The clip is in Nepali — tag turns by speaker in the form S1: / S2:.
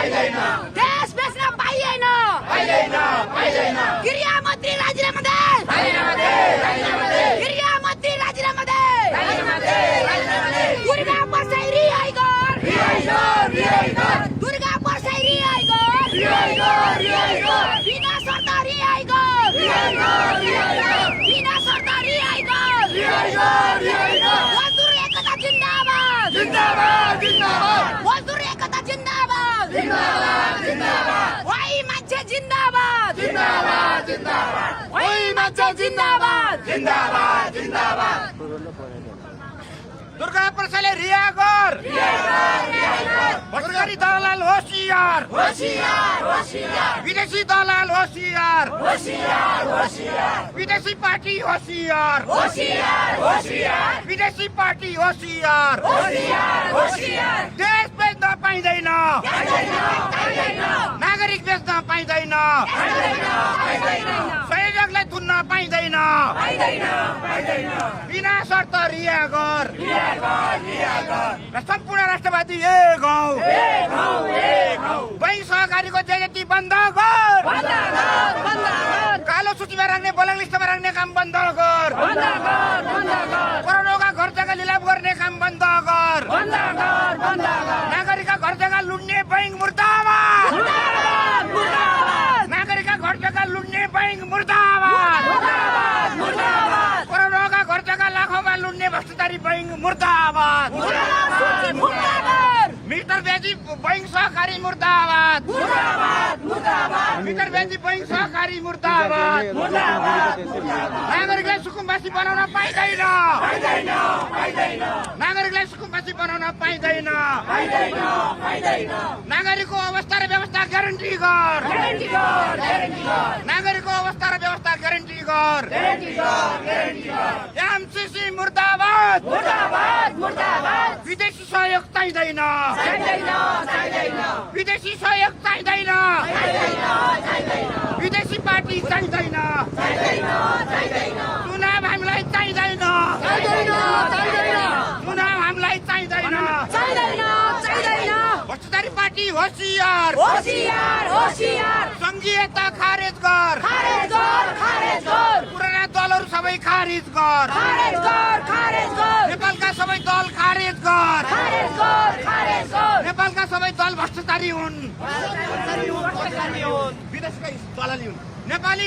S1: देश बेच्न पाइएन गृहमन्त्री राजीनामा दे गृहमन्त्री राजीनामा दे दुर्गा परसाई रिहाई गर दुर्गा परसाई रिहाई गर बिना शर्त रिहाई गर बिना शर्त रिहाई गर मजदुर एकता जिन्दाबाद मजदुर एकता जिन्दाबाद ओइ मान्छे जिन्दाबाद ओइ मान्छे जिन्दाबाद
S2: दुर्गा परसाईले रिहा गर भ्रष्टाचारी दलाल होशियार विदेशी दलाल होशियार विदेशी पार्टी होशियार विदेशी पार्टी होशियार देश बेच्न पाइँदैन नागरिक बेच्न पाइँदैन संयोजकलाई थुन्न पाइँदैन बिना शर्त रिहा गर र सम्पूर्ण राष्ट्रवादी एक हौ बैंक सहकारीको जेजेटी बन्द गर कालो सूचीमा राख्ने ब्ल्याक लिस्टमा राख्ने काम बन्द गर करोडौँका घर जग्गा लिलाम गर्ने काम बन्द गर नागरिकका घर जग्गा लुट्ने बैंक मुर्दाबाद नागरिकका घर जग्गा लुट्ने बैंक मुर्दाबाद करोडौँका घर जग्गा लाखौँमा लुट्ने भ्रष्टाचारी बैंक मुर्दाबाद मिटर ब्याजी बैंक सहकारी मुर्दाबाद मिटर ब्याजी बैंक सहकारी मुर्दाबाद नागरिकलाई सुकुम्बासी बनाउन पाइँदैन नागरिकलाई सुकुम्बासी बनाउन पाइँदैन नागरिकको अवस्था र व्यवस्था ग्यारेन्टी गर नागरिकको अवस्था र व्यवस्था ग्यारेन्टी गर एमसीसी मुर्दाबाद विदेशी सहयोग चाहिँदैन विदेशी सहयोग चाहिँदैन विदेशी पार्टी चाहिँदैन चुनाव हामीलाई चाहिँदैन चुनाव हामीलाई चाहिँदैन भ्रष्टाचारी पार्टी होशियार संघीयता खारेज गर पुराना दलहरू सबै खारेज गर नेपालका सबै दल खारेज गर नेपालका सबै दल भ्रष्टाचारी हुन् विदेशकै दलाली हुन् नेपाली